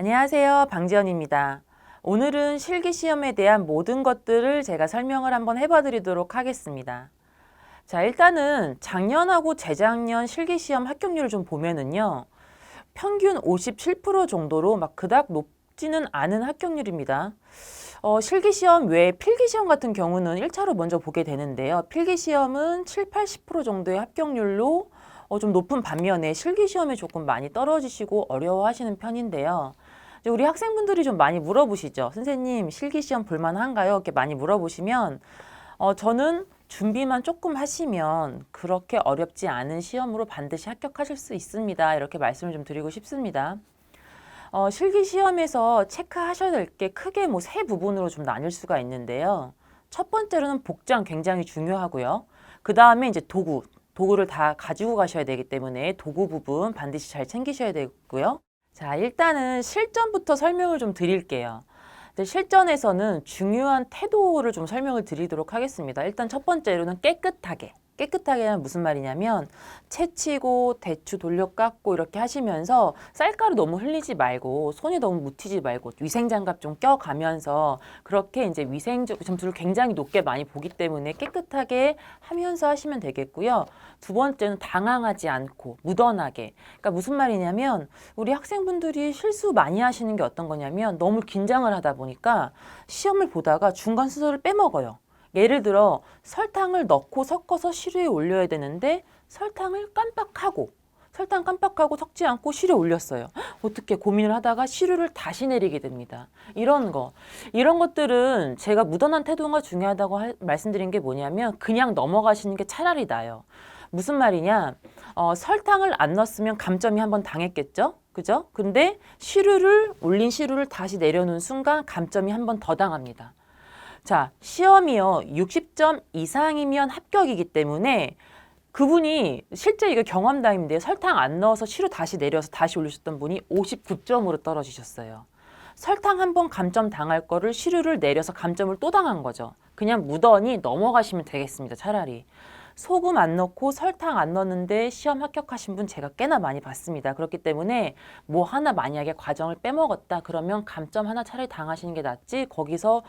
안녕하세요. 방지연입니다. 오늘은 실기시험에 대한 모든 것들을 제가 설명을 한번 해봐 드리도록 하겠습니다. 자, 일단은 작년하고 재작년 실기시험 합격률을 좀 보면은요. 평균 57% 정도로 막 그닥 높지는 않은 합격률입니다. 실기시험 외에 필기시험 같은 경우는 1차로 먼저 보게 되는데요. 필기시험은 7, 80% 정도의 합격률로 좀 높은 반면에 실기시험에 조금 많이 떨어지시고 어려워하시는 편인데요. 이제 우리 학생분들이 좀 많이 물어보시죠. 선생님, 실기시험 볼만한가요? 이렇게 많이 물어보시면 저는 준비만 조금 하시면 그렇게 어렵지 않은 시험으로 반드시 합격하실 수 있습니다. 이렇게 말씀을 좀 드리고 싶습니다. 실기시험에서 체크하셔야 될 게 크게 뭐 세 부분으로 좀 나뉠 수가 있는데요. 첫 번째로는 복장 굉장히 중요하고요. 그 다음에 이제 도구를 다 가지고 가셔야 되기 때문에 도구 부분 반드시 잘 챙기셔야 되고요. 자, 일단은 실전부터 설명을 좀 드릴게요. 실전에서는 중요한 태도를 좀 설명을 드리도록 하겠습니다. 일단 첫 번째로는 깨끗하게. 깨끗하게는 무슨 말이냐면 채치고 대추 돌려 깎고 이렇게 하시면서 쌀가루 너무 흘리지 말고 손이 너무 묻히지 말고 위생장갑 좀 껴가면서 그렇게 이제 위생 점수를 굉장히 높게 많이 보기 때문에 깨끗하게 하면서 하시면 되겠고요. 두 번째는 당황하지 않고 무던하게. 그러니까 무슨 말이냐면 우리 학생분들이 실수 많이 하시는 게 어떤 거냐면 너무 긴장을 하다 보니까 시험을 보다가 중간 순서를 빼먹어요. 예를 들어 설탕을 넣고 섞어서 시루에 올려야 되는데 설탕 깜빡하고 섞지 않고 시루에 올렸어요. 어떻게 고민을 하다가 시루를 다시 내리게 됩니다. 이런 것들은 제가 무던한 태도가 중요하다고 말씀드린 게 뭐냐면 그냥 넘어가시는 게 차라리 나아요. 무슨 말이냐? 설탕을 안 넣었으면 감점이 한번 당했겠죠? 그죠? 근데 올린 시루를 다시 내려놓은 순간 감점이 한번 더 당합니다. 자, 시험이요. 60점 이상이면 합격이기 때문에 그분이 실제 이거 경험담인데 설탕 안 넣어서 시루 다시 내려서 다시 올리셨던 분이 59점으로 떨어지셨어요. 설탕 한 번 감점 당할 거를 시루를 내려서 감점을 또 당한 거죠. 그냥 무던히 넘어가시면 되겠습니다. 차라리. 소금 안 넣고 설탕 안 넣었는데 시험 합격하신 분 제가 꽤나 많이 봤습니다. 그렇기 때문에 뭐 하나 만약에 과정을 빼먹었다 그러면 감점 하나 차라리 당하시는 게 낫지 거기서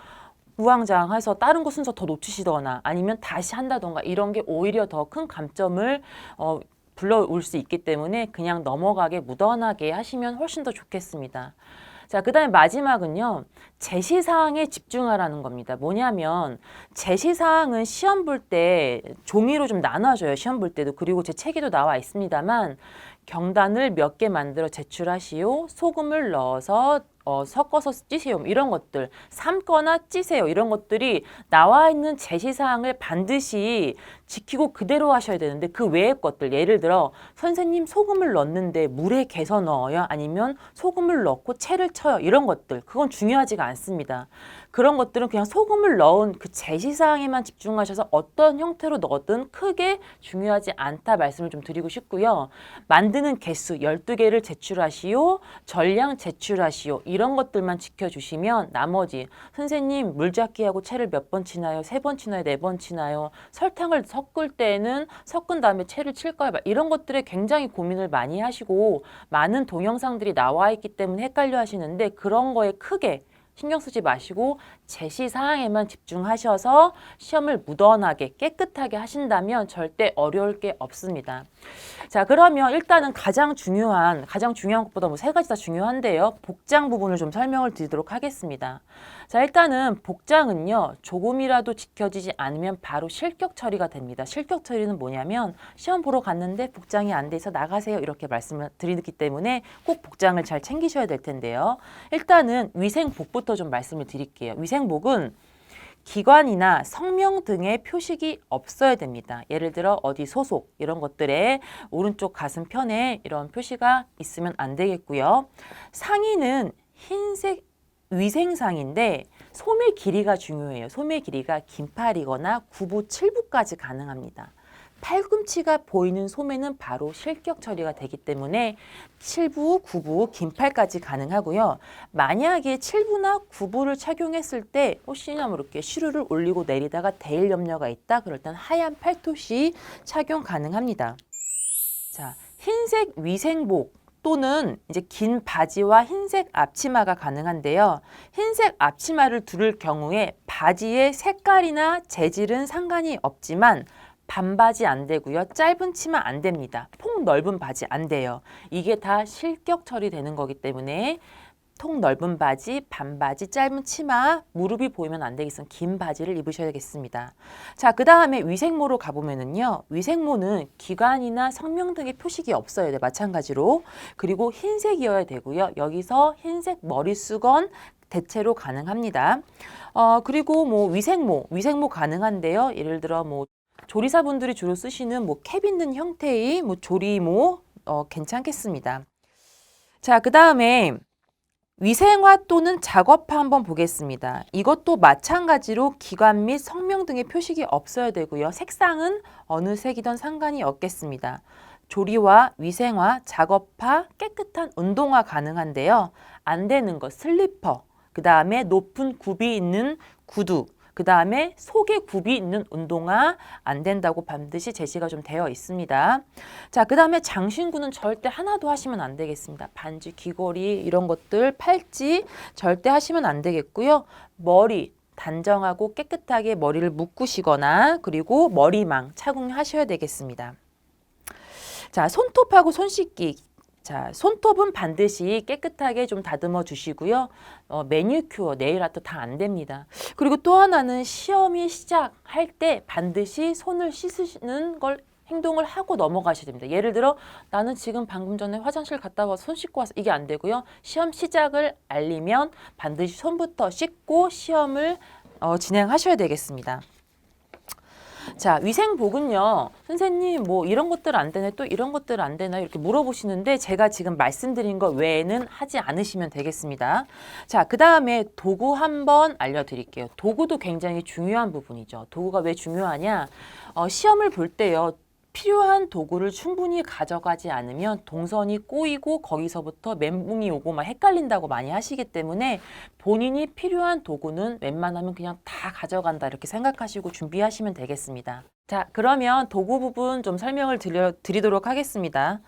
우왕좌왕해서 다른 거 순서 더 놓치시거나 아니면 다시 한다던가 이런 게 오히려 더 큰 감점을 불러올 수 있기 때문에 그냥 넘어가게 무던하게 하시면 훨씬 더 좋겠습니다. 자, 그 다음에 마지막은요. 제시사항에 집중하라는 겁니다. 뭐냐면 제시사항은 시험 볼 때 종이로 좀 나눠줘요. 시험 볼 때도. 그리고 제 책에도 나와 있습니다만 경단을 몇 개 만들어 제출하시오. 소금을 넣어서 섞어서 찌세요. 이런 것들, 삶거나 찌세요. 이런 것들이 나와 있는 제시사항을 반드시 지키고 그대로 하셔야 되는데 그 외의 것들, 예를 들어 선생님 소금을 넣는데 물에 개서 넣어요? 아니면 소금을 넣고 채를 쳐요? 이런 것들, 그건 중요하지가 않습니다. 그런 것들은 그냥 소금을 넣은 그 제시사항에만 집중하셔서 어떤 형태로 넣었든 크게 중요하지 않다 말씀을 좀 드리고 싶고요. 만드는 개수 12개를 제출하시오. 전량 제출하시오. 이런 것들만 지켜주시면 나머지 선생님 물잡기하고 채를 몇 번 치나요? 3번 치나요? 4번 치나요? 설탕을 섞을 때는 섞은 다음에 채를 칠까요? 이런 것들에 굉장히 고민을 많이 하시고 많은 동영상들이 나와 있기 때문에 헷갈려 하시는데 그런 거에 크게 신경 쓰지 마시고 제시사항에만 집중하셔서 시험을 무던하게 깨끗하게 하신다면 절대 어려울 게 없습니다. 자, 그러면 일단은 가장 중요한 것보다 뭐 3가지 다 중요한데요. 복장 부분을 좀 설명을 드리도록 하겠습니다. 자, 일단은 복장은요. 조금이라도 지켜지지 않으면 바로 실격 처리가 됩니다. 실격 처리는 뭐냐면 시험 보러 갔는데 복장이 안 돼서 나가세요. 이렇게 말씀을 드리기 때문에 꼭 복장을 잘 챙기셔야 될 텐데요. 일단은 위생복부터 좀 말씀을 드릴게요. 위생복은 기관이나 성명 등의 표식이 없어야 됩니다. 예를 들어 어디 소속 이런 것들에 오른쪽 가슴편에 이런 표시가 있으면 안 되겠고요. 상의는 흰색 위생상인데 소매 길이가 중요해요. 소매 길이가 긴팔이거나 9부, 7부까지 가능합니다. 팔꿈치가 보이는 소매는 바로 실격 처리가 되기 때문에 7부, 9부, 긴팔까지 가능하고요. 만약에 7부나 9부를 착용했을 때 혹시나 모르게 시루를 올리고 내리다가 데일 염려가 있다. 그럴 땐 하얀 팔토시 착용 가능합니다. 자, 흰색 위생복 또는 이제 긴 바지와 흰색 앞치마가 가능한데요. 흰색 앞치마를 두를 경우에 바지의 색깔이나 재질은 상관이 없지만 반바지 안 되고요. 짧은 치마 안 됩니다. 폭 넓은 바지 안 돼요. 이게 다 실격 처리되는 거기 때문에 통 넓은 바지, 반바지, 짧은 치마, 무릎이 보이면 안 되겠으면 긴 바지를 입으셔야겠습니다. 자, 그 다음에 위생모로 가보면은요. 위생모는 기관이나 성명 등의 표식이 없어요. 네, 마찬가지로. 그리고 흰색이어야 되고요. 여기서 흰색 머리수건 대체로 가능합니다. 그리고 뭐 위생모 가능한데요. 예를 들어 뭐 조리사분들이 주로 쓰시는 뭐 캡 있는 형태의 뭐 조리모 괜찮겠습니다. 자, 그 다음에 위생화 또는 작업화 한번 보겠습니다. 이것도 마찬가지로 기관 및 성명 등의 표식이 없어야 되고요. 색상은 어느 색이든 상관이 없겠습니다. 조리화, 위생화, 작업화, 깨끗한 운동화 가능한데요. 안 되는 거 슬리퍼, 그 다음에 높은 굽이 있는 구두, 그 다음에 속에 굽이 있는 운동화 안 된다고 반드시 제시가 좀 되어 있습니다. 자, 그 다음에 장신구는 절대 하나도 하시면 안 되겠습니다. 반지, 귀걸이 이런 것들, 팔찌 절대 하시면 안 되겠고요. 머리 단정하고 깨끗하게 머리를 묶으시거나 그리고 머리망 착용하셔야 되겠습니다. 자, 손톱하고 손 씻기. 자, 손톱은 반드시 깨끗하게 좀 다듬어 주시고요. 매니큐어, 네일 아트 다 안 됩니다. 그리고 또 하나는 시험이 시작할 때 반드시 손을 씻으시는 걸 행동을 하고 넘어가셔야 됩니다. 예를 들어 나는 지금 방금 전에 화장실 갔다 와서 손 씻고 와서 이게 안 되고요. 시험 시작을 알리면 반드시 손부터 씻고 시험을 진행하셔야 되겠습니다. 자, 위생복은요. 선생님 뭐 이런 것들 안 되네 또 이런 것들 안 되나 이렇게 물어보시는데 제가 지금 말씀드린 것 외에는 하지 않으시면 되겠습니다. 자, 그 다음에 도구 한번 알려드릴게요. 도구도 굉장히 중요한 부분이죠. 도구가 왜 중요하냐? 시험을 볼 때요. 필요한 도구를 충분히 가져가지 않으면 동선이 꼬이고 거기서부터 멘붕이 오고 막 헷갈린다고 많이 하시기 때문에 본인이 필요한 도구는 웬만하면 그냥 다 가져간다 이렇게 생각하시고 준비하시면 되겠습니다. 자, 그러면 도구 부분 좀 설명을 드리도록 하겠습니다.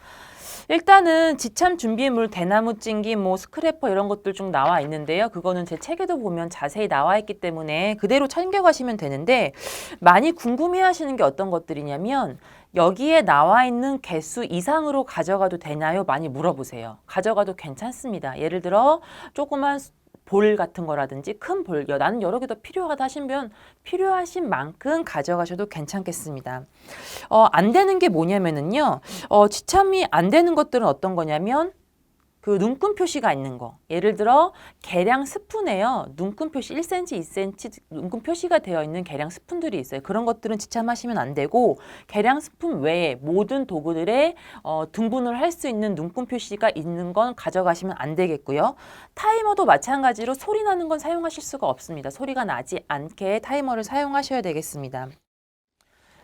일단은 지참 준비물, 대나무 찡기, 뭐 스크래퍼 이런 것들 좀 나와 있는데요. 그거는 제 책에도 보면 자세히 나와 있기 때문에 그대로 챙겨가시면 되는데 많이 궁금해하시는 게 어떤 것들이냐면 여기에 나와 있는 개수 이상으로 가져가도 되나요? 많이 물어보세요. 가져가도 괜찮습니다. 예를 들어 조그만 볼 같은 거라든지 큰 볼, 나는 여러 개 더 필요하다 하시면 필요하신 만큼 가져가셔도 괜찮겠습니다. 안 되는 게 뭐냐면은요. 지참이 안 되는 것들은 어떤 거냐면 그 눈금 표시가 있는 거. 예를 들어 계량 스푼에요. 눈금 표시 1cm, 2cm 눈금 표시가 되어 있는 계량 스푼들이 있어요. 그런 것들은 지참하시면 안 되고 계량 스푼 외에 모든 도구들의 등분을 할 수 있는 눈금 표시가 있는 건 가져가시면 안 되겠고요. 타이머도 마찬가지로 소리 나는 건 사용하실 수가 없습니다. 소리가 나지 않게 타이머를 사용하셔야 되겠습니다.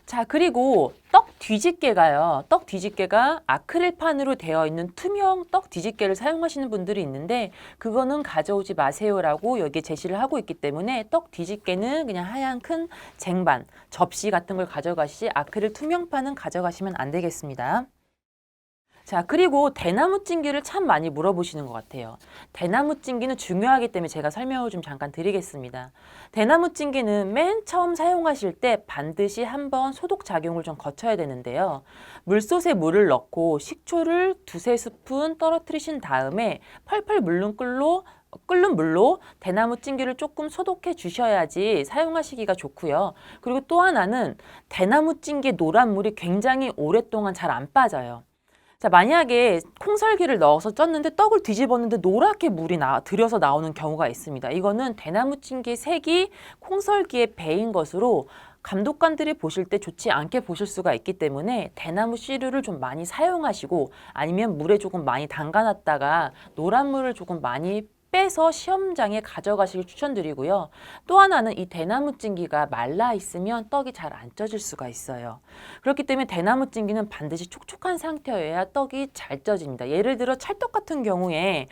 자, 그리고 떡 뒤집개가요. 떡 뒤집개가 아크릴판으로 되어 있는 투명 떡 뒤집개를 사용하시는 분들이 있는데 그거는 가져오지 마세요라고 여기에 제시를 하고 있기 때문에 떡 뒤집개는 그냥 하얀 큰 쟁반, 접시 같은 걸 가져가시지 아크릴 투명판은 가져가시면 안 되겠습니다. 자, 그리고 대나무 찡기를 참 많이 물어보시는 것 같아요. 대나무 찡기는 중요하기 때문에 제가 설명을 좀 잠깐 드리겠습니다. 대나무 찡기는 맨 처음 사용하실 때 반드시 한번 소독 작용을 좀 거쳐야 되는데요. 물솥에 물을 넣고 식초를 2~3스푼 떨어뜨리신 다음에 펄펄 끓는 물로 대나무 찡기를 조금 소독해 주셔야지 사용하시기가 좋고요. 그리고 또 하나는 대나무 찡기 노란 물이 굉장히 오랫동안 잘 안 빠져요. 자, 만약에 콩설기를 넣어서 쪘는데 떡을 뒤집었는데 노랗게 물이 들여서 나오는 경우가 있습니다. 이거는 대나무 찡기의 색이 콩설기에 배인 것으로 감독관들이 보실 때 좋지 않게 보실 수가 있기 때문에 대나무 씨류를 좀 많이 사용하시고 아니면 물에 조금 많이 담가놨다가 노란 물을 조금 많이 빼서 시험장에 가져가시길 추천드리고요. 또 하나는 이 대나무 찡기가 말라 있으면 떡이 잘 안 쪄질 수가 있어요. 그렇기 때문에 대나무 찡기는 반드시 촉촉한 상태여야 떡이 잘 쪄집니다. 예를 들어 찰떡 같은 경우에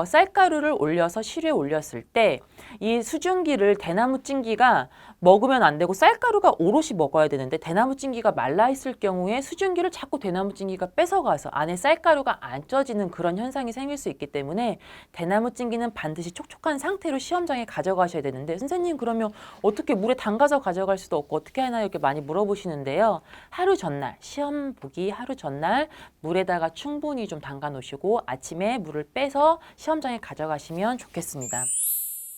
쌀가루를 올려서 시루에 올렸을 때 이 수증기를 대나무 찡기가 먹으면 안 되고 쌀가루가 오롯이 먹어야 되는데 대나무 찜기가 말라 있을 경우에 수증기를 자꾸 대나무 찜기가 뺏어가서 안에 쌀가루가 안 쪄지는 그런 현상이 생길 수 있기 때문에 대나무 찜기는 반드시 촉촉한 상태로 시험장에 가져가셔야 되는데 선생님 그러면 어떻게 물에 담가서 가져갈 수도 없고 어떻게 하나요? 이렇게 많이 물어보시는데요. 하루 전날 시험 보기 하루 전날 물에다가 충분히 좀 담가 놓으시고 아침에 물을 빼서 시험장에 가져가시면 좋겠습니다.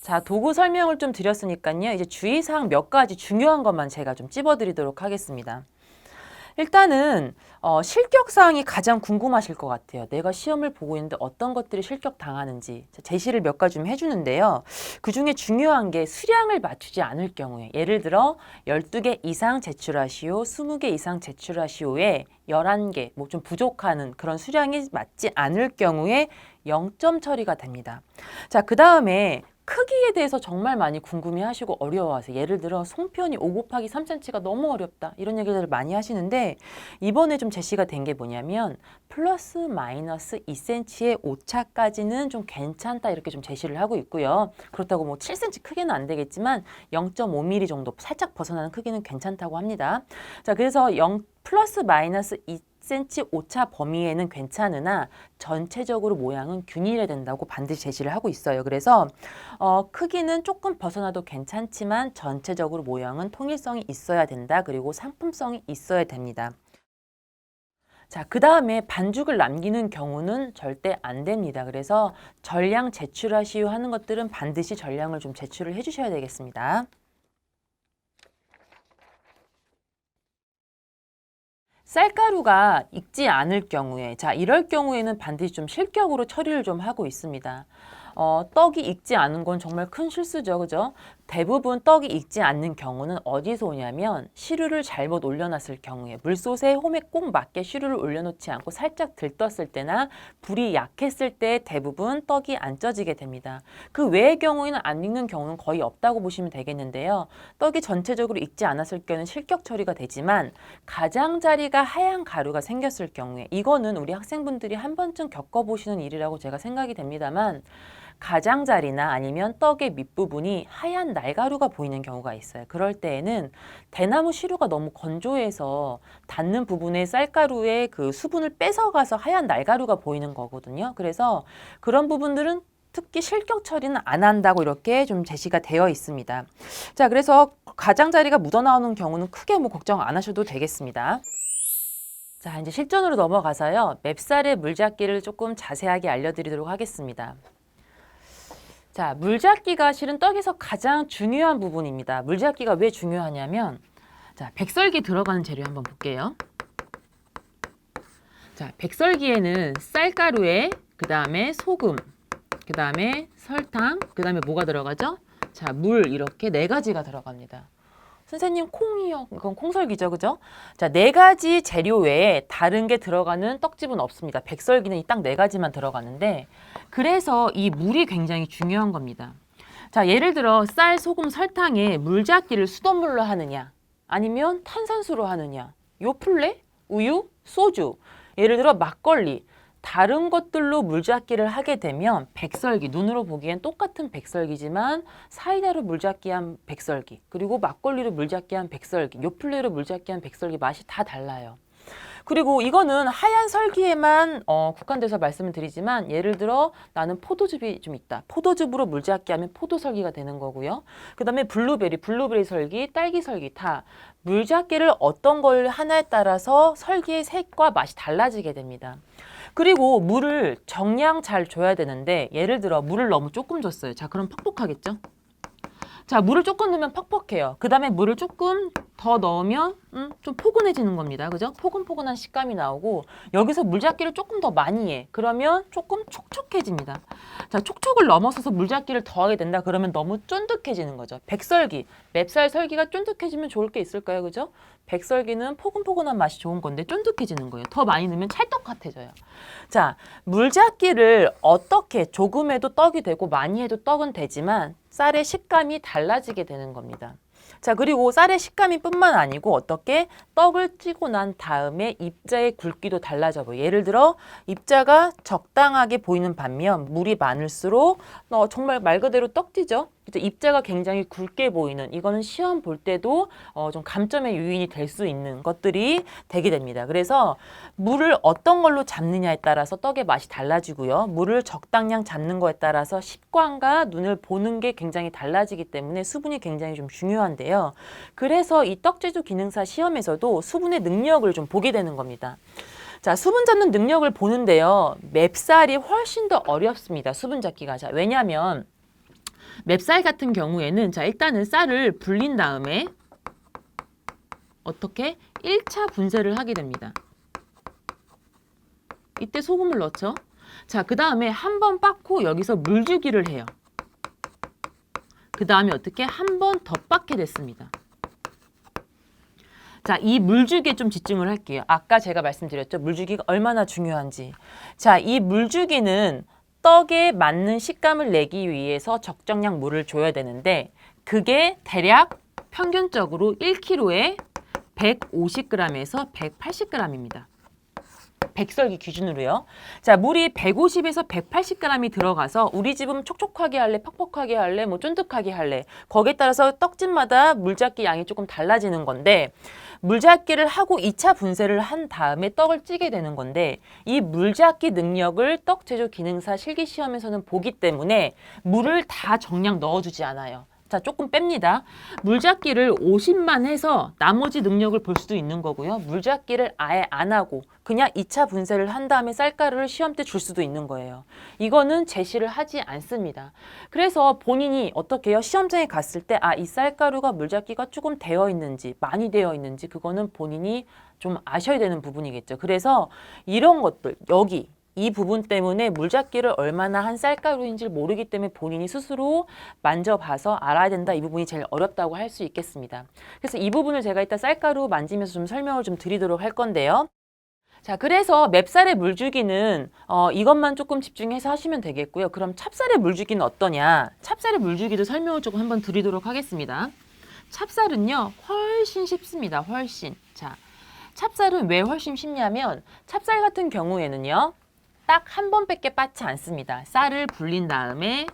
자, 도구 설명을 좀 드렸으니까요. 이제 주의사항 몇 가지 중요한 것만 제가 좀 찝어드리도록 하겠습니다. 일단은 실격사항이 가장 궁금하실 것 같아요. 내가 시험을 보고 있는데 어떤 것들이 실격당하는지 제시를 몇 가지 좀 해주는데요. 그중에 중요한 게 수량을 맞추지 않을 경우에 예를 들어 12개 이상 제출하시오, 20개 이상 제출하시오에 11개 뭐 좀 부족하는 그런 수량이 맞지 않을 경우에 0점 처리가 됩니다. 자, 그 다음에 크기에 대해서 정말 많이 궁금해하시고 어려워하세요. 예를 들어 송편이 5 곱하기 3cm가 너무 어렵다 이런 얘기들을 많이 하시는데 이번에 좀 제시가 된 게 뭐냐면 플러스 마이너스 2cm의 오차까지는 좀 괜찮다 이렇게 좀 제시를 하고 있고요. 그렇다고 뭐 7cm 크게는 안 되겠지만 0.5mm 정도 살짝 벗어나는 크기는 괜찮다고 합니다. 자, 그래서 0 플러스 마이너스 2cm 오차 범위에는 괜찮으나 전체적으로 모양은 균일해야 된다고 반드시 제시를 하고 있어요. 그래서 크기는 조금 벗어나도 괜찮지만 전체적으로 모양은 통일성이 있어야 된다. 그리고 상품성이 있어야 됩니다. 자, 그 다음에 반죽을 남기는 경우는 절대 안 됩니다. 그래서 전량 제출하시오 하는 것들은 반드시 전량을 좀 제출을 해주셔야 되겠습니다. 쌀가루가 익지 않을 경우에 자 이럴 경우에는 반드시 좀 실격으로 처리를 좀 하고 있습니다. 떡이 익지 않은 건 정말 큰 실수죠. 그죠? 대부분 떡이 익지 않는 경우는 어디서 오냐면 시루를 잘못 올려놨을 경우에 물솥에 홈에 꼭 맞게 시루를 올려놓지 않고 살짝 들떴을 때나 불이 약했을 때 대부분 떡이 안 쪄지게 됩니다. 그 외의 경우에는 안 익는 경우는 거의 없다고 보시면 되겠는데요. 떡이 전체적으로 익지 않았을 경우는 실격 처리가 되지만 가장자리가 하얀 가루가 생겼을 경우에 이거는 우리 학생분들이 한 번쯤 겪어보시는 일이라고 제가 생각이 됩니다만 가장자리나 아니면 떡의 밑부분이 하얀 날가루가 보이는 경우가 있어요. 그럴 때에는 대나무 시루가 너무 건조해서 닿는 부분에 쌀가루의 그 수분을 뺏어가서 하얀 날가루가 보이는 거거든요. 그래서 그런 부분들은 특히 실격 처리는 안 한다고 이렇게 좀 제시가 되어 있습니다. 자, 그래서 가장자리가 묻어나오는 경우는 크게 뭐 걱정 안 하셔도 되겠습니다. 자, 이제 실전으로 넘어가서요. 맵쌀의 물잡기를 조금 자세하게 알려드리도록 하겠습니다. 자, 물잡기가 실은 떡에서 가장 중요한 부분입니다. 물잡기가 왜 중요하냐면 자, 백설기 들어가는 재료 한번 볼게요. 자, 백설기에는 쌀가루에 그다음에 소금, 그다음에 설탕, 그다음에 뭐가 들어가죠? 자, 물 이렇게 4가지가 들어갑니다. 선생님 콩이요. 이건 콩설기죠. 그죠? 자, 4가지 재료 외에 다른 게 들어가는 떡집은 없습니다. 백설기는 이 딱 4가지만 들어가는데 그래서 이 물이 굉장히 중요한 겁니다. 자, 예를 들어 쌀, 소금, 설탕에 물잡기를 수돗물로 하느냐 아니면 탄산수로 하느냐 요플레, 우유, 소주 예를 들어 막걸리 다른 것들로 물잡기를 하게 되면 백설기, 눈으로 보기엔 똑같은 백설기지만 사이다로 물잡기한 백설기, 그리고 막걸리로 물잡기한 백설기, 요플레로 물잡기한 백설기 맛이 다 달라요. 그리고 이거는 하얀 설기에만 국한돼서 말씀을 드리지만 예를 들어 나는 포도즙이 좀 있다. 포도즙으로 물잡기 하면 포도설기가 되는 거고요. 그 다음에 블루베리 설기, 딸기 설기 다 물잡기를 어떤 걸 하나에 따라서 설기의 색과 맛이 달라지게 됩니다. 그리고 물을 정량 잘 줘야 되는데 예를 들어 물을 너무 조금 줬어요. 자, 그럼 퍽퍽하겠죠? 자, 물을 조금 넣으면 퍽퍽해요. 그 다음에 물을 조금 더 넣으면 좀 포근해지는 겁니다. 그죠? 포근포근한 식감이 나오고 여기서 물잡기를 조금 더 많이 해. 그러면 조금 촉촉해집니다. 자, 촉촉을 넘어서서 물잡기를 더 하게 된다. 그러면 너무 쫀득해지는 거죠. 백설기, 맵쌀 설기가 쫀득해지면 좋을 게 있을까요? 그죠? 백설기는 포근포근한 맛이 좋은 건데 쫀득해지는 거예요. 더 많이 넣으면 찰떡 같아져요. 자, 물잡기를 어떻게 조금 해도 떡이 되고 많이 해도 떡은 되지만 쌀의 식감이 달라지게 되는 겁니다. 자, 그리고 쌀의 식감이 뿐만 아니고 어떻게 떡을 찌고 난 다음에 입자의 굵기도 달라져 보여요. 예를 들어 입자가 적당하게 보이는 반면 물이 많을수록 정말 말 그대로 떡지죠. 입자가 굉장히 굵게 보이는, 이거는 시험 볼 때도 좀 감점의 요인이 될 수 있는 것들이 되게 됩니다. 그래서 물을 어떤 걸로 잡느냐에 따라서 떡의 맛이 달라지고요. 물을 적당량 잡는 거에 따라서 식감과 눈을 보는 게 굉장히 달라지기 때문에 수분이 굉장히 좀 중요한데요. 그래서 이 떡제조 기능사 시험에서도 수분의 능력을 좀 보게 되는 겁니다. 자, 수분 잡는 능력을 보는데요. 맵쌀이 훨씬 더 어렵습니다. 수분 잡기가. 자, 왜냐하면 맵쌀 같은 경우에는 자, 일단은 쌀을 불린 다음에 어떻게 1차 분쇄를 하게 됩니다. 이때 소금을 넣죠. 자, 그 다음에 한 번 빻고 여기서 물주기를 해요. 그 다음에 어떻게 한 번 더 빻게 됐습니다. 자, 이 물주기에 좀 집중을 할게요. 아까 제가 말씀드렸죠. 물주기가 얼마나 중요한지. 자, 이 물주기는 떡에 맞는 식감을 내기 위해서 적정량 물을 줘야 되는데 그게 대략 평균적으로 1kg에 150g에서 180g입니다. 백설기 기준으로요. 자, 물이 150에서 180g이 들어가서 우리 집은 촉촉하게 할래, 퍽퍽하게 할래, 뭐 쫀득하게 할래. 거기에 따라서 떡집마다 물잡기 양이 조금 달라지는 건데 물잡기를 하고 2차 분쇄를 한 다음에 떡을 찌게 되는 건데 이 물잡기 능력을 떡 제조 기능사 실기 시험에서는 보기 때문에 물을 다 정량 넣어주지 않아요. 자, 조금 뺍니다. 물잡기를 50만 해서 나머지 능력을 볼 수도 있는 거고요. 물잡기를 아예 안 하고 그냥 2차 분쇄를 한 다음에 쌀가루를 시험 때 줄 수도 있는 거예요. 이거는 제시를 하지 않습니다. 그래서 본인이 어떻게 해요? 시험장에 갔을 때 이 쌀가루가 물잡기가 조금 되어 있는지 많이 되어 있는지 그거는 본인이 좀 아셔야 되는 부분이겠죠. 그래서 이런 것들 여기 이 부분 때문에 물잡기를 얼마나 한 쌀가루인지 모르기 때문에 본인이 스스로 만져봐서 알아야 된다. 이 부분이 제일 어렵다고 할 수 있겠습니다. 그래서 이 부분을 제가 이따 쌀가루 만지면서 좀 설명을 좀 드리도록 할 건데요. 자, 그래서 맵쌀의 물주기는 이것만 조금 집중해서 하시면 되겠고요. 그럼 찹쌀의 물주기는 어떠냐? 찹쌀의 물주기도 설명을 조금 한번 드리도록 하겠습니다. 찹쌀은요, 훨씬 쉽습니다. 훨씬. 자, 찹쌀은 왜 훨씬 쉽냐면 찹쌀 같은 경우에는요. 딱 한 번밖에 빻지 않습니다. 쌀을 불린 다음에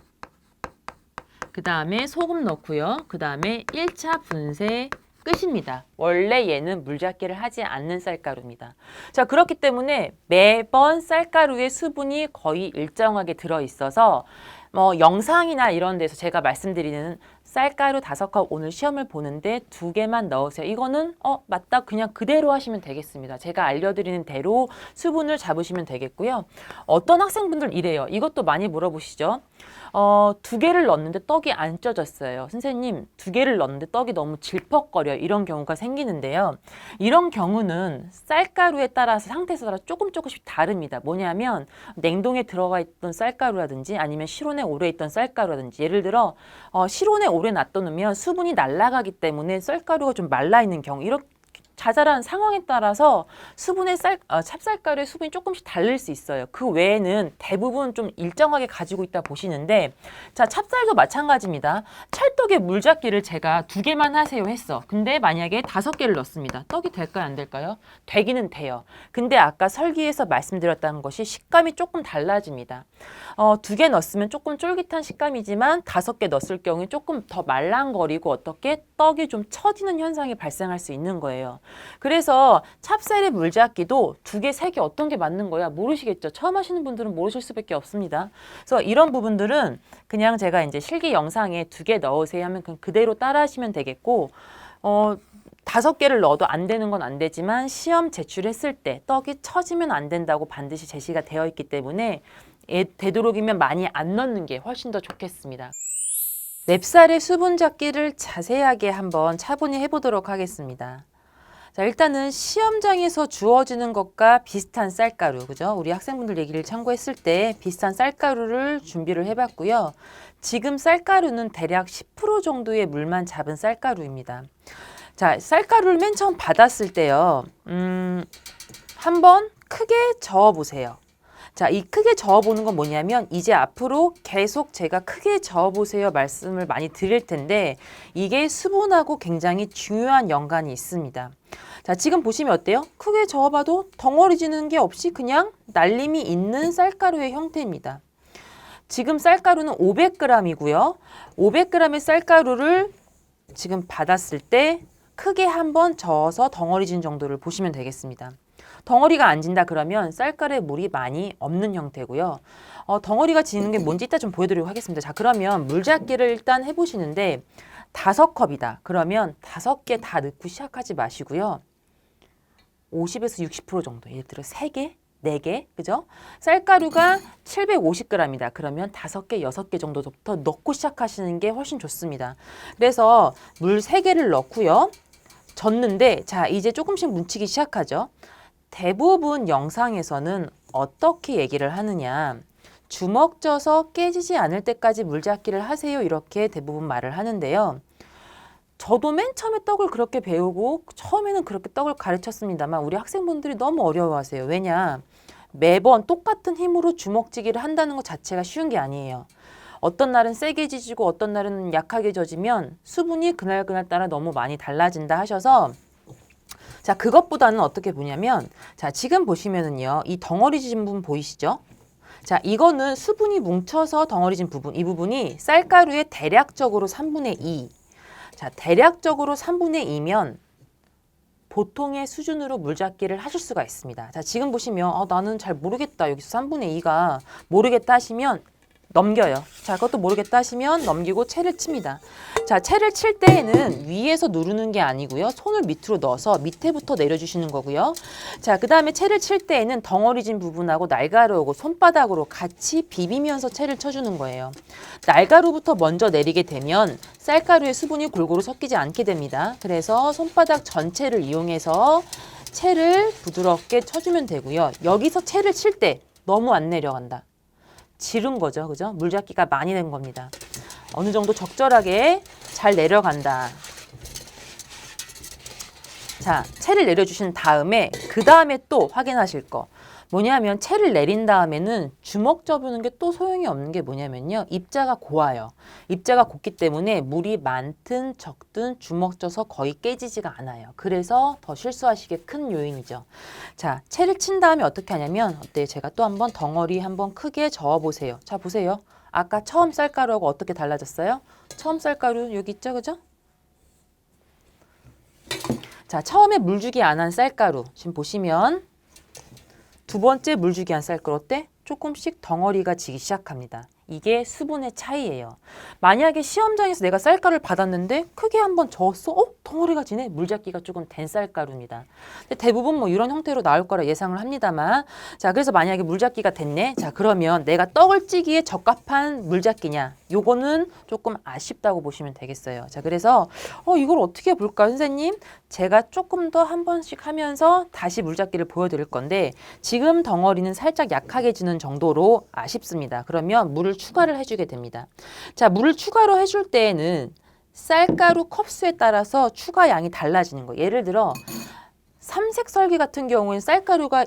그 다음에 소금 넣고요. 그 다음에 1차 분쇄 끝입니다. 원래 얘는 물잡기를 하지 않는 쌀가루입니다. 자, 그렇기 때문에 매번 쌀가루의 수분이 거의 일정하게 들어있어서 영상이나 이런 데서 제가 말씀드리는 쌀가루 5컵 오늘 시험을 보는데 2개만 넣으세요. 이거는 맞다 그냥 그대로 하시면 되겠습니다. 제가 알려드리는 대로 수분을 잡으시면 되겠고요. 어떤 학생분들 이래요. 이것도 많이 물어보시죠. 2개를 넣었는데 떡이 안 쪄졌어요. 선생님 2개를 넣었는데 떡이 너무 질퍽거려. 이런 경우가 생기는데요. 이런 경우는 쌀가루에 따라서 상태에 따라 조금씩 다릅니다. 뭐냐면 냉동에 들어가 있던 쌀가루라든지 아니면 실온에 오래 있던 쌀가루라든지 예를 들어 실온에 오래 놔두면 수분이 날아가기 때문에 쌀가루가 좀 말라있는 경우 이렇게 자잘한 상황에 따라서 수분의 찹쌀가루의 수분이 조금씩 다를 수 있어요. 그 외에는 대부분 좀 일정하게 가지고 있다 보시는데 자, 찹쌀도 마찬가지입니다. 찰떡에 물잡기를 제가 2개만 하세요 했어. 근데 만약에 5개를 넣습니다. 떡이 될까요? 안 될까요? 되기는 돼요. 근데 아까 설기에서 말씀드렸던 것이 식감이 조금 달라집니다. 2개 넣었으면 조금 쫄깃한 식감이지만 5개 넣었을 경우에 조금 더 말랑거리고 어떻게 떡이 좀 처지는 현상이 발생할 수 있는 거예요. 그래서 찹쌀의 물잡기도 2개, 3개 어떤 게 맞는 거야 모르시겠죠. 처음 하시는 분들은 모르실 수밖에 없습니다. 그래서 이런 부분들은 그냥 제가 이제 실기 영상에 2개 넣으세요 하면 그대로 따라 하시면 되겠고 5개를 넣어도 안 되는 건 안 되지만 시험 제출했을 때 떡이 처지면 안 된다고 반드시 제시가 되어 있기 때문에 되도록이면 많이 안 넣는 게 훨씬 더 좋겠습니다. 맵쌀의 수분 잡기를 자세하게 한번 차분히 해보도록 하겠습니다. 자, 일단은 시험장에서 주어지는 것과 비슷한 쌀가루, 그죠? 우리 학생분들 얘기를 참고했을 때 비슷한 쌀가루를 준비를 해봤고요. 지금 쌀가루는 대략 10% 정도의 물만 잡은 쌀가루입니다. 자, 쌀가루를 맨 처음 받았을 때요. 한번 크게 저어보세요. 자, 이 크게 저어보는 건 뭐냐면 이제 앞으로 계속 제가 크게 저어보세요 말씀을 많이 드릴 텐데 이게 수분하고 굉장히 중요한 연관이 있습니다. 자, 지금 보시면 어때요? 크게 저어봐도 덩어리지는 게 없이 그냥 날림이 있는 쌀가루의 형태입니다. 지금 쌀가루는 500g이고요. 500g의 쌀가루를 지금 받았을 때 크게 한번 저어서 덩어리진 정도를 보시면 되겠습니다. 덩어리가 안 진다 그러면 쌀가루에 물이 많이 없는 형태고요. 덩어리가 지는 게 뭔지 이따 좀 보여드리도록 하겠습니다. 자, 그러면 물잡기를 일단 해보시는데 5컵이다. 그러면 5개 다 넣고 시작하지 마시고요. 50에서 60% 정도. 예를 들어 3개, 4개, 그죠? 쌀가루가 750g이다. 그러면 5개, 6개 정도부터 넣고 시작하시는 게 훨씬 좋습니다. 그래서 물 3개를 넣고요. 젓는데 자, 이제 조금씩 뭉치기 시작하죠. 대부분 영상에서는 어떻게 얘기를 하느냐. 주먹 져서 깨지지 않을 때까지 물잡기를 하세요. 이렇게 대부분 말을 하는데요. 저도 맨 처음에 떡을 그렇게 배우고 처음에는 그렇게 떡을 가르쳤습니다만 우리 학생분들이 너무 어려워하세요. 왜냐? 매번 똑같은 힘으로 주먹지기를 한다는 것 자체가 쉬운 게 아니에요. 어떤 날은 세게 지지고 어떤 날은 약하게 져지면 수분이 그날 따라 너무 많이 달라진다 하셔서 자, 그것보다는 어떻게 보냐면 자, 지금 보시면은요. 이 덩어리 진 부분 보이시죠? 자, 이거는 수분이 뭉쳐서 덩어리진 부분, 이 부분이 쌀가루의 대략적으로 3분의 2. 자, 대략적으로 3분의 2면 보통의 수준으로 물잡기를 하실 수가 있습니다. 자, 지금 보시면 나는 잘 모르겠다. 여기서 3분의 2가 모르겠다 하시면 넘겨요. 자, 그것도 모르겠다 하시면 넘기고 채를 칩니다. 자, 채를 칠 때에는 위에서 누르는 게 아니고요. 손을 밑으로 넣어서 밑에부터 내려주시는 거고요. 자, 그 다음에 채를 칠 때에는 덩어리진 부분하고 날가루하고 손바닥으로 같이 비비면서 채를 쳐주는 거예요. 날가루부터 먼저 내리게 되면 쌀가루의 수분이 골고루 섞이지 않게 됩니다. 그래서 손바닥 전체를 이용해서 채를 부드럽게 쳐주면 되고요. 여기서 채를 칠 때 너무 안 내려간다. 지른 거죠. 그죠? 물잡기가 많이 된 겁니다. 어느 정도 적절하게 잘 내려간다. 자, 채를 내려주신 다음에 그 다음에 또 확인하실 거. 뭐냐면 채를 내린 다음에는 주먹 접는 게 또 소용이 없는 게 뭐냐면요. 입자가 고와요. 입자가 곱기 때문에 물이 많든 적든 주먹 져서 거의 깨지지가 않아요. 그래서 더 실수하시게 큰 요인이죠. 자, 채를 친 다음에 어떻게 하냐면 어때요? 제가 또 한번 덩어리 한번 크게 저어보세요. 자, 보세요. 아까 처음 쌀가루하고 어떻게 달라졌어요? 처음 쌀가루 여기 있죠, 그죠? 자, 처음에 물주기 안 한 쌀가루 지금 보시면 두 번째 물주기 한 쌀가루 어때? 조금씩 덩어리가 지기 시작합니다. 이게 수분의 차이예요. 만약에 시험장에서 내가 쌀가루를 받았는데 크게 한번 저었어? 덩어리가 지네? 물잡기가 조금 된 쌀가루입니다. 근데 대부분 뭐 이런 형태로 나올 거라 예상을 합니다만 자, 그래서 만약에 물잡기가 됐네? 자, 그러면 내가 떡을 찌기에 적합한 물잡기냐? 요거는 조금 아쉽다고 보시면 되겠어요. 자, 그래서 이걸 어떻게 볼까요, 선생님? 제가 조금 더 한 번씩 하면서 다시 물잡기를 보여드릴 건데 지금 덩어리는 살짝 약하게 지는 정도로 아쉽습니다. 그러면 물을 추가를 해주게 됩니다. 자, 물을 추가로 해줄 때에는 쌀가루 컵수에 따라서 추가 양이 달라지는 거예요. 예를 들어 삼색 썰기 같은 경우에는 쌀가루가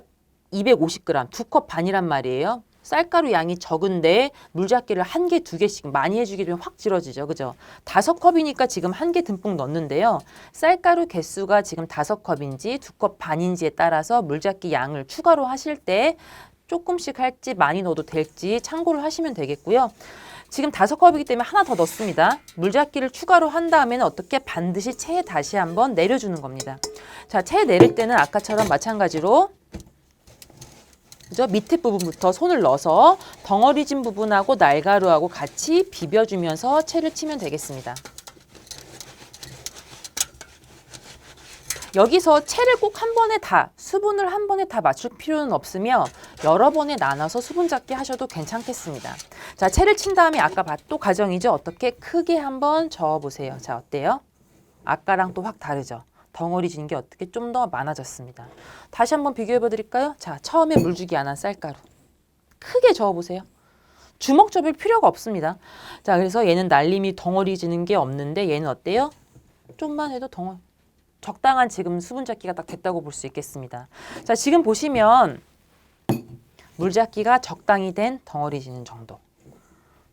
250g, 2컵 반이란 말이에요. 쌀가루 양이 적은데 물잡기를 1개, 2개씩 많이 해주게 되면 확 질어지죠. 그죠? 5컵이니까 지금 1개 듬뿍 넣는데요. 쌀가루 개수가 지금 5컵인지 2컵 반인지에 따라서 물잡기 양을 추가로 하실 때 조금씩 할지 많이 넣어도 될지 참고를 하시면 되겠고요. 지금 5컵이기 때문에 하나 더 넣습니다. 물잡기를 추가로 한 다음에는 어떻게 반드시 체에 다시 한번 내려주는 겁니다. 자, 체에 내릴 때는 아까처럼 마찬가지로 그죠? 밑에 부분부터 손을 넣어서 덩어리진 부분하고 날가루하고 같이 비벼주면서 채를 치면 되겠습니다. 여기서 채를 꼭 한 번에 다, 수분을 한 번에 다 맞출 필요는 없으며 여러 번에 나눠서 수분 잡기 하셔도 괜찮겠습니다. 자, 채를 친 다음에 아까 또 과정이죠. 어떻게 크게 한번 저어보세요. 자, 어때요? 아까랑 또 확 다르죠. 덩어리 진 게 어떻게 좀 더 많아졌습니다. 다시 한번 비교해 드릴까요? 자, 처음에 물주기 안 한 쌀가루. 크게 저어보세요. 주먹 접을 필요가 없습니다. 자, 그래서 얘는 날림이 덩어리 지는 게 없는데 얘는 어때요? 좀만 해도 적당한 지금 수분 잡기가 딱 됐다고 볼 수 있겠습니다. 자, 지금 보시면 물잡기가 적당히 된 덩어리 지는 정도.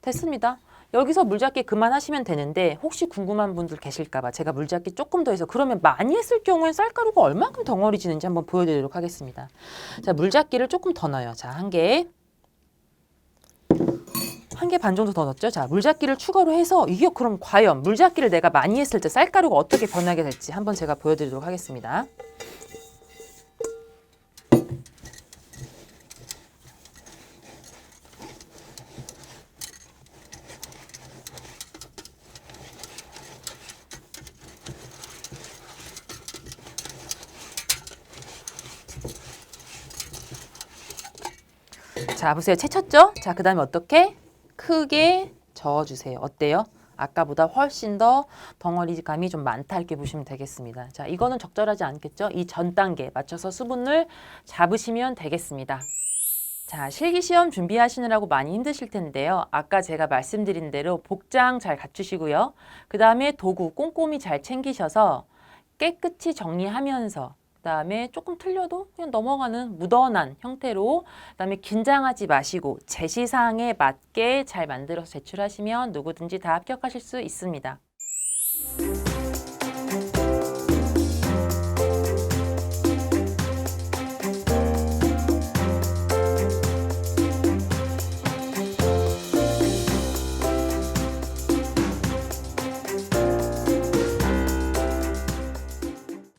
됐습니다. 여기서 물잡기 그만하시면 되는데 혹시 궁금한 분들 계실까봐 제가 물잡기 조금 더 해서 그러면 많이 했을 경우엔 쌀가루가 얼마큼 덩어리 지는지 한번 보여드리도록 하겠습니다. 자, 물잡기를 조금 더 넣어요. 자, 한 개 반 정도 더 넣었죠. 자, 물잡기를 추가로 해서 이게 그럼 과연 물잡기를 내가 많이 했을 때 쌀가루가 어떻게 변하게 될지 한번 제가 보여드리도록 하겠습니다. 자, 보세요. 채쳤죠? 자, 그 다음에 어떻게? 크게 저어주세요. 어때요? 아까보다 훨씬 더 덩어리감이 좀 많다 이렇게 보시면 되겠습니다. 자, 이거는 적절하지 않겠죠? 이 전 단계 맞춰서 수분을 잡으시면 되겠습니다. 자, 실기시험 준비하시느라고 많이 힘드실 텐데요. 아까 제가 말씀드린 대로 복장 잘 갖추시고요. 그 다음에 도구 꼼꼼히 잘 챙기셔서 깨끗이 정리하면서 그다음에 조금 틀려도 그냥 넘어가는 무던한 형태로 그다음에 긴장하지 마시고 제시사항에 맞게 잘 만들어서 제출하시면 누구든지 다 합격하실 수 있습니다.